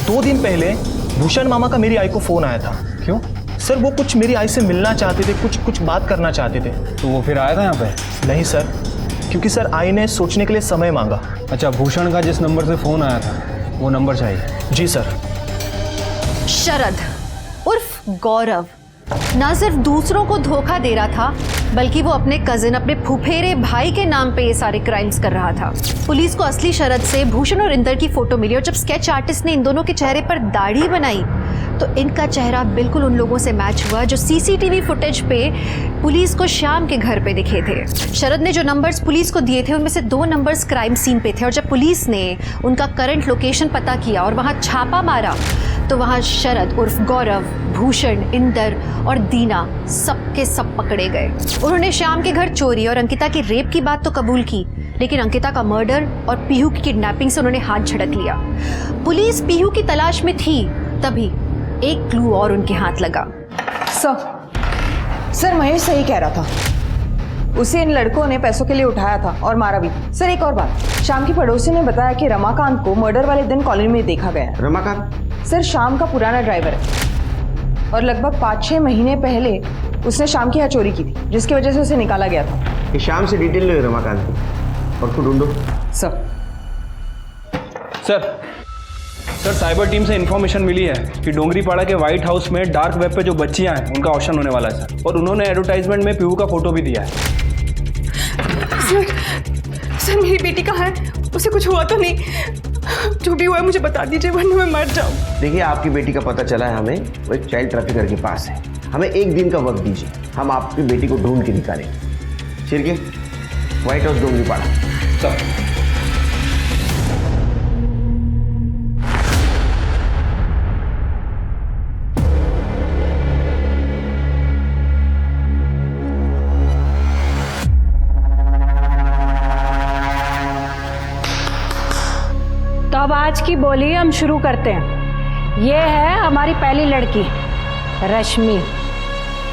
2 दिन पहले भूषण मामा का मेरी आई को फ़ोन आया था। क्यों? सर वो कुछ मेरी आई से मिलना चाहते थे, कुछ बात करना चाहते थे। तो वो फिर आया था यहाँ पे? नहीं सर, क्योंकि सर आई ने सोचने के लिए समय मांगा। अच्छा, भूषण का जिस नंबर से फ़ोन आया था वो नंबर चाहिए। जी सर। शरद उर्फ गौरव ना सिर्फ दूसरों को धोखा दे रहा था, बल्कि वो अपने कजिन, अपने फुफेरे भाई के नाम पे ये सारे क्राइम्स कर रहा था। पुलिस को असली शरद से भूषण और इंदर की फोटो मिली और जब स्केच आर्टिस्ट ने इन दोनों के चेहरे पर दाढ़ी बनाई तो इनका चेहरा बिल्कुल उन लोगों से मैच हुआ जो सीसीटीवी फुटेज पे पुलिस को श्याम के घर पे दिखे थे। शरद ने जो नंबर्स पुलिस को दिए थे उनमें से 2 नंबर्स क्राइम सीन पे थे और जब पुलिस ने उनका करंट लोकेशन पता किया और वहाँ छापा मारा तो वहाँ शरद उर्फ गौरव, भूषण, इंदर और दीना सबके सब पकड़े गए। उन्होंने श्याम के घर चोरी और अंकिता की रेप की बात तो कबूल की, लेकिन अंकिता का मर्डर और पीहू की किडनैपिंग से उन्होंने हाथ झटक लिया। पुलिस पीहू की तलाश में थी, तभी एक क्लू और उनके हाथ लगा। सर महेश सही कह रहा था, उसे इन लड़कों ने पैसों के लिए उठाया था और मारा भी। सर एक और बात, शाम की पड़ोसी ने बताया कि रमाकांत को मर्डर वाले दिन कॉलोनी में देखा गया है। रमाकांत सर शाम का पुराना ड्राइवर है और लगभग 5-6 महीने पहले उसने शाम की यहाँ चोरी की थी, जिसकी वजह से उसे निकाला गया था। ये शाम से डिटेल लो रमाकांत की और उसको ढूंढो। सर साइबर टीम से इन्फॉर्मेशन मिली है कि डोंगरीपाड़ा के व्हाइट हाउस में डार्क वेब पे जो बच्चियां हैं उनका ऑप्शन होने वाला है सर, और उन्होंने एडवर्टाइजमेंट में पीहू का फोटो भी दिया है। सर मेरी बेटी कहाँ है? उसे कुछ हुआ तो नहीं? जो भी हुआ है मुझे बता दीजिए, वरना मैं मर जाऊँ। देखिए, आपकी बेटी का पता चला है हमें, वो एक चाइल्ड ट्रैफिकर के पास है। हमें 1 दिन का वक्त दीजिए, हम आपकी बेटी को ढूंढ के निकालेंगे। ठीक है, व्हाइट हाउस डोंगरीपाड़ा। सब तो अब आज की बोली हम शुरू करते हैं। ये है हमारी पहली लड़की रश्मि।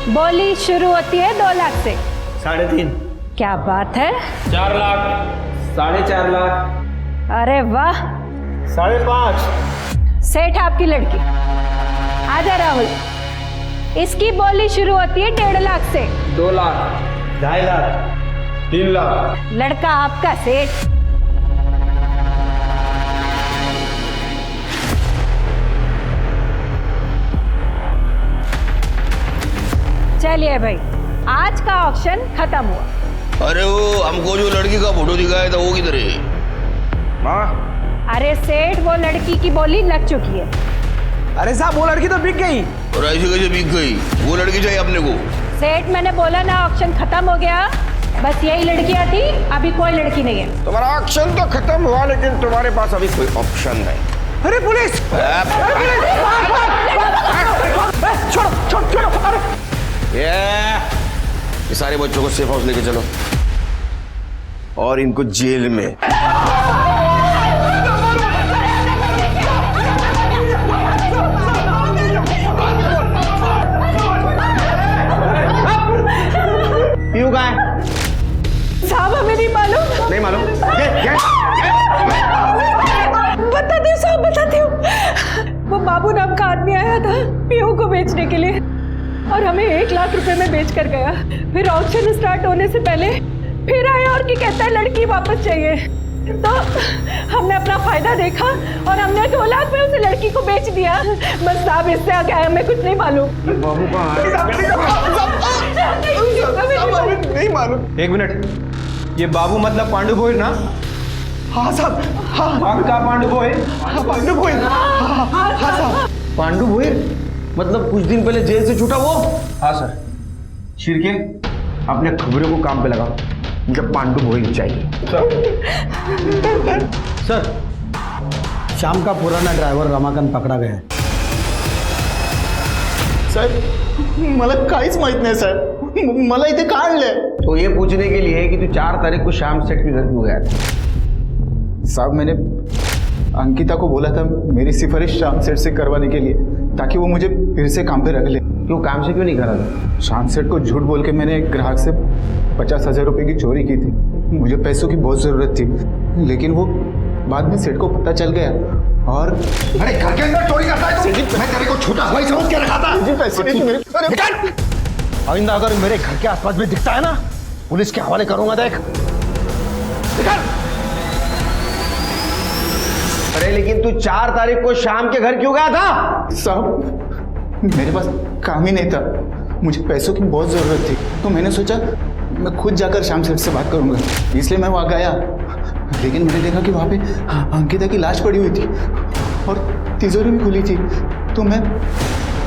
बोली शुरू होती है 2 लाख से। 3.5। क्या बात है? 4 लाख, 4.5 लाख। अरे वाह। 5.5। सेठ आपकी लड़की। आजा राहुल। इसकी बोली शुरू होती है 1.5 लाख से। 2 लाख, 2.5 लाख, 3 लाख। लड़का आपका सेठ। चलिए भाई, आज का ऑक्शन खत्म हुआ। अरे वो हमको जो लड़की का फोटो दिखाया था वो किधर है? माँ। अरे सेठ, वो लड़की की बोली लग चुकी है। अरे साहब, वो लड़की तो बिक गई। और ऐसे कैसे बिक गई? वो लड़की चाहिए अपने को। सेठ, मैंने बोला ना ऑक्शन खत्म हो गया, बस यही लड़कियां थी, अभी कोई लड़की नहीं है। तुम्हारा ऑक्शन तो खत्म हुआ, लेकिन तुम्हारे पास अभी कोई ऑप्शन नहीं। अरे पुलिस! छोड़ो छोड़ो छोड़ो। अरे ये सारे बच्चों को सेफ हाउस लेके चलो और इनको जेल में। क्यों कहा है? साहब हमें नहीं मालूम। नहीं मालूम? बताती हूँ साहब, बताती हूँ। वो बाबू नाम का आदमी आया था पीहू को बेचने के लिए और हमें 1 लाख रुपए में बेच कर गया। फिर ऑक्शन स्टार्ट होने से पहले फिर आया और कि कहता है लड़की वापस चाहिए। तो हमने अपना फायदा देखा और हमने 2 लाख में उसे लड़की को बेच दिया। बस साहब, इससे आगे हमें कुछ नहीं मालूम। बाबू नहीं मालूम। 1 मिनट, ये बाबू मतलब पांडु भोईर ना? हाँ साहब, हाँ। पक्का पांडु भोईर? हाँ पांडु भोईर। हाँ साहब। पांडु भोईर मतलब कुछ दिन पहले जेल से छूटा वो? हाँ सर। शिरके, अपने खबरों को काम पे लगाओ, मुझे पांडु भोईर चाहिए। सर, शाम का पुराना ड्रायव्हर रमाकांत पकडा गया है। साहेब, मला काहीच माहित नाही साहेब, मला इथे का आणलंय? तो ये पूछने के लिए कि तू 4 तारीख को शाम सेठ के घर क्यों गया था? साहब, मैंने अंकिता को बोला था मेरी सिफारिश शाम सेठ से करवाने के लिए, ताकि वो मुझे फिर से काम पे रख ले। क्यों काम से क्यों नहीं करा था? शाम सेठ को झूठ बोल के मैंने एक ग्राहक से 50,000 रुपए की चोरी की थी। मुझे पैसों की बहुत जरूरत थी, लेकिन वो बाद में सेठ को पता चल गया और अरे घर के अंदर चोरी करता है तो मैं तेरे को छोटा भाई समझ के रखा था। जी पैसे नहीं मेरे। आइंदा अगर मेरे घर के आसपास में दिखता है ना, पुलिस के हवाले करूंगा। देख, अरे लेकिन तू 4 तारीख को शाम के घर क्यों गया था? साहब मेरे पास काम ही नहीं था, मुझे पैसों की बहुत ज़रूरत थी, तो मैंने सोचा मैं खुद जाकर शाम सेठ से बात करूंगा, इसलिए मैं वहाँ गया। लेकिन मैंने देखा कि वहाँ पे अंकिता की लाश पड़ी हुई थी और तिजोरी भी खुली थी, तो मैं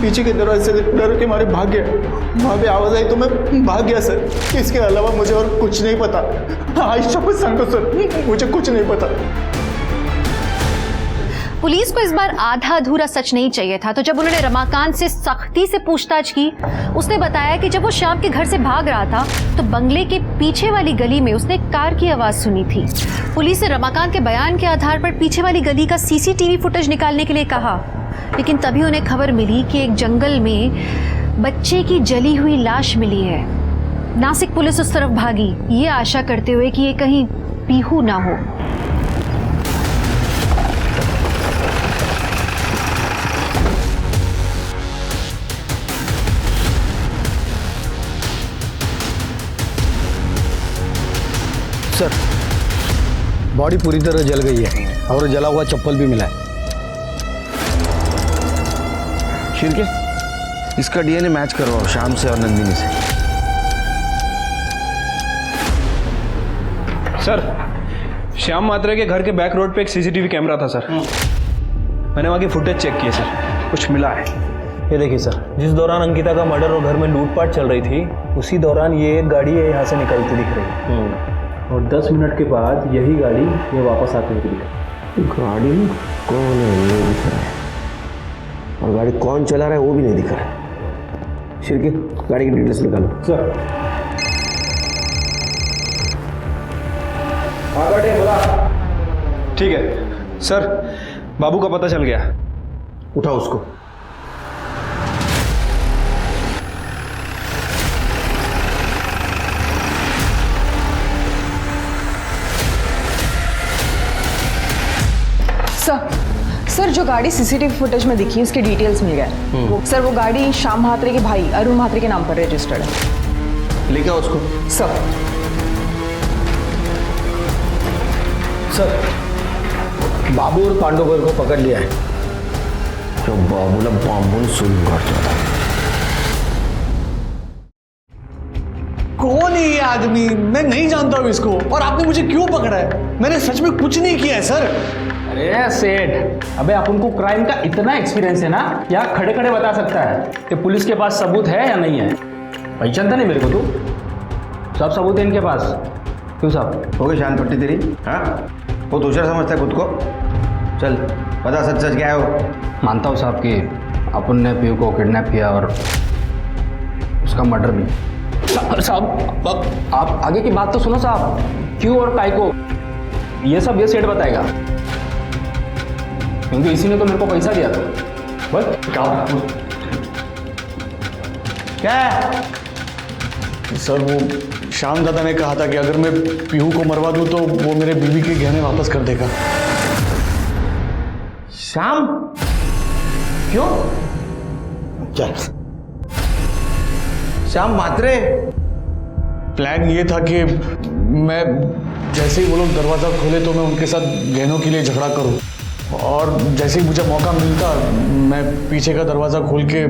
पीछे के दरवाजे से डर के मारे भाग गया। वहाँ पे आवाज़ आई तो मैं भाग गया सर। इसके अलावा मुझे और कुछ नहीं पता। आज शपथ सांगो सर, मुझे कुछ नहीं पता। पुलिस को इस बार आधा अधूरा सच नहीं चाहिए था, तो जब उन्होंने रमाकांत से सख्ती से पूछताछ की, उसने बताया कि जब वो श्याम के घर से भाग रहा था तो बंगले के पीछे वाली गली में उसने कार की आवाज सुनी थी। पुलिस ने रमाकांत के बयान के आधार पर पीछे वाली गली का सीसीटीवी फुटेज निकालने के लिए कहा, लेकिन तभी उन्हें खबर मिली कि एक जंगल में बच्चे की जली हुई लाश मिली है। नासिक पुलिस उस तरफ भागी, ये आशा करते हुए कि ये कहीं पीहू ना हो। सर बॉडी पूरी तरह जल गई है और जला हुआ चप्पल भी मिला है। शिरके, इसका डीएनए मैच करवाओ श्याम से और नंदिनी से। सर, श्याम मात्रे के घर के बैक रोड पे एक सीसीटीवी कैमरा था सर। मैंने वहाँ की फुटेज चेक की है सर, कुछ मिला है। ये देखिए सर, जिस दौरान अंकिता का मर्डर और घर में लूटपाट चल रही थी, उसी दौरान ये एक गाड़ी यहाँ से निकलती दिख रही है और 10 मिनट के बाद यही गाड़ी ये वापस आती हुई दिख रही है। गाड़ी में कौन है ये दिख रहा है और गाड़ी कौन चला रहा है वो भी नहीं दिख रहा है। शिरके, गाड़ी की डिटेल्स निकालो। सर ठीक है सर, बाबू का पता चल गया। उठाओ उसको। सर जो गाड़ी सीसीटीवी फुटेज में दिखी उसके डिटेल्स मिल गए। सर वो गाड़ी श्याम म्हात्रे के भाई अरुण म्हात्रे के नाम पर रजिस्टर्ड है। लेके आओ उसको। सर बाबू और पांडुगर को पकड़ लिया है। जो बाबूला बांबून सुन करता है। कौन है ये आदमी? मैं नहीं जानता हूँ इसको, और आपने मुझे क्यों पकड़ा है? मैंने सच में कुछ नहीं किया है सर। अरे सेठ, अबे अपन को क्राइम का इतना एक्सपीरियंस है ना, यहाँ खड़े खड़े बता सकता है कि पुलिस के पास सबूत है या नहीं है। पहचानता नहीं मेरे को तू? सब सबूत है इनके पास। क्यों साहब? हो गई शान पट्टी तेरी? हाँ, वो दूसरा समझता है खुद को। चल बता सच सच क्या है वो। मानता हूँ साहब कि अपन ने पीयू को किडनैप किया और उसका मर्डर भी। साहब आप आगे की बात तो सुनो साहब। क्यों और काय को, ये सब ये सेठ बताएगा, क्योंकि इसी ने तो मेरे को पैसा दिया था। बोल क्या है? सर वो श्याम दादा ने कहा था कि अगर मैं पीहू को मरवा दूं तो वो मेरे बीवी के गहने वापस कर देगा। श्याम? क्यों? क्या? श्याम म्हात्रे? प्लान ये था कि मैं जैसे ही वो लोग दरवाज़ा खोले तो मैं उनके साथ गहनों के लिए झगड़ा करूं, और जैसे ही मुझे मौका मिलता मैं पीछे का दरवाज़ा खोल के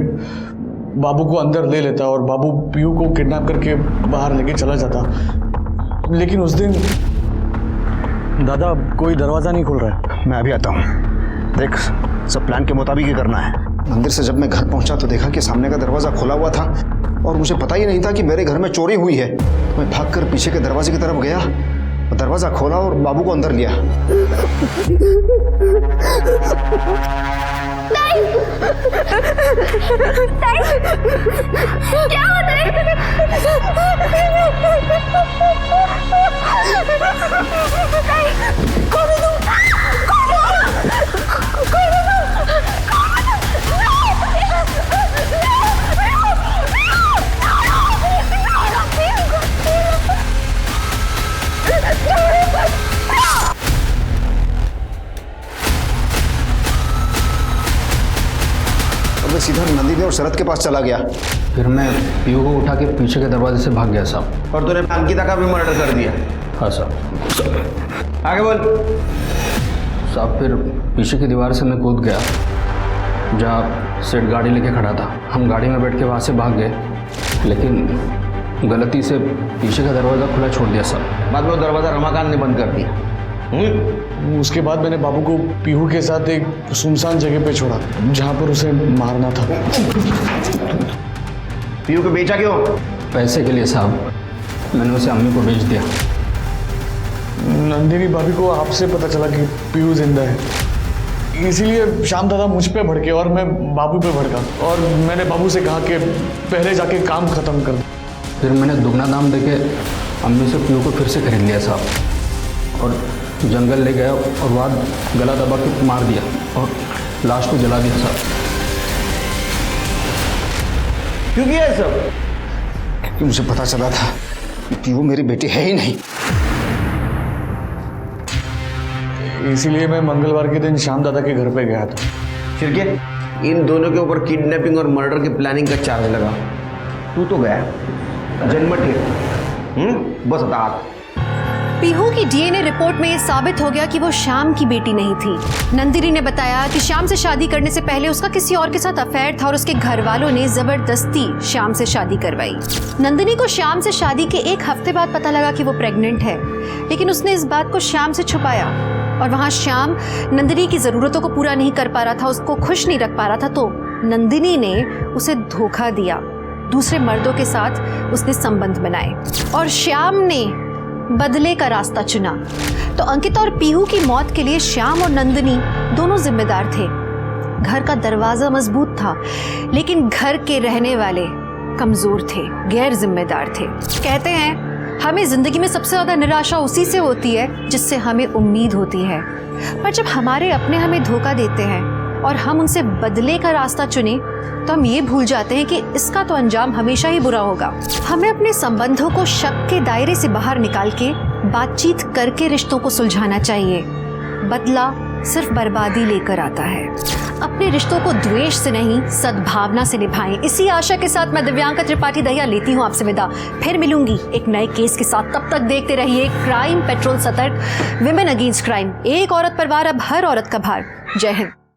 बाबू को अंदर ले लेता और बाबू पीयू को किडनैप करके बाहर लेके चला जाता। लेकिन उस दिन दादा कोई दरवाज़ा नहीं खुल रहा है। मैं अभी आता हूँ। देख, सब प्लान के मुताबिक ही करना है। मंदिर से जब मैं घर पहुंचा तो देखा कि सामने का दरवाज़ा खुला हुआ था और मुझे पता ही नहीं था कि मेरे घर में चोरी हुई है। तो मैं भागकर पीछे के दरवाजे की तरफ गया, दरवाज़ा खोला और बाबू को अंदर लिया। क्या होता है? मैं सीधा नंदिनी और शरद के पास चला गया। फिर मैं पीयू को उठा के पीछे के दरवाजे से भाग गया साहब। और तूने अंकिता का भी मर्डर कर दिया। हाँ साहब। आगे बोल। साहब फिर पीछे की दीवार से मैं कूद गया जहाँ सेठ गाड़ी लेके खड़ा था। हम गाड़ी में बैठ के वहाँ से भाग गए, लेकिन गलती से पीछे का दरवाज़ा खुला छोड़ दिया साहब। बाद में वो दरवाज़ा रमाकांत ने बंद कर दिया। उसके बाद मैंने बाबू को पीहू के साथ एक सुनसान जगह पे छोड़ा जहाँ पर उसे मारना था। पीहू को बेचा क्यों? पैसे के लिए साहब, मैंने उसे अम्मी को बेच दिया। नंदिनी भाभी को आपसे पता चला कि पीहू जिंदा है, इसीलिए श्याम दादा मुझ पे भड़के और मैं बाबू पे भड़का, और मैंने बाबू से कहा कि पहले जाके काम खत्म कर। फिर मैंने दुगना दाम देके अम्मी से पीहू को फिर से खरीद लिया साहब, और जंगल ले गया और वहाँ गला दबा के मार दिया और लाश को जला दिया साहब। क्यों किया ये सब? क्योंकि मुझे पता चला था कि वो मेरी बेटी है ही नहीं। इसीलिए मैं मंगलवार के दिन श्याम दादा के घर पे गया था। फिर क्या? इन दोनों के ऊपर किडनैपिंग और मर्डर की प्लानिंग का चार्ज लगा। तू तो गया जन्मठे। बस बता। पीहू की डीएनए रिपोर्ट में ये साबित हो गया कि वो श्याम की बेटी नहीं थी। नंदिनी ने बताया कि श्याम से शादी करने से पहले उसका किसी और के साथ अफेयर था और उसके घर वालों ने जबरदस्ती श्याम से शादी करवाई। नंदिनी को श्याम से शादी के एक हफ्ते बाद पता लगा कि वो प्रेग्नेंट है, लेकिन उसने इस बात को श्याम से छुपाया और वहाँ श्याम नंदिनी की ज़रूरतों को पूरा नहीं कर पा रहा था, उसको खुश नहीं रख पा रहा था, तो नंदिनी ने उसे धोखा दिया। दूसरे मर्दों के साथ उसने संबंध बनाए और श्याम ने बदले का रास्ता चुना। तो अंकिता और पीहू की मौत के लिए श्याम और नंदिनी दोनों जिम्मेदार थे। घर का दरवाजा मजबूत था, लेकिन घर के रहने वाले कमजोर थे, गैर जिम्मेदार थे। कहते हैं हमें जिंदगी में सबसे ज्यादा निराशा उसी से होती है जिससे हमें उम्मीद होती है, पर जब हमारे अपने हमें धोखा देते हैं और हम उनसे बदले का रास्ता चुने तो हम ये भूल जाते हैं कि इसका तो अंजाम हमेशा ही बुरा होगा। हमें अपने संबंधों को शक के दायरे से बाहर निकाल के बातचीत करके रिश्तों को सुलझाना चाहिए। बदला सिर्फ बर्बादी लेकर आता है। अपने रिश्तों को द्वेष से नहीं, सद्भावना से निभाएं। इसी आशा के साथ मैं दिव्यांका त्रिपाठी दहिया लेती हूँ आपसे विदा। फिर मिलूंगी एक नए केस के साथ। तब तक देखते रहिए क्राइम पेट्रोल सतर्क, विमेन अगेंस्ट क्राइम। एक औरत पर वार, अब हर औरत का भार। जय हिंद।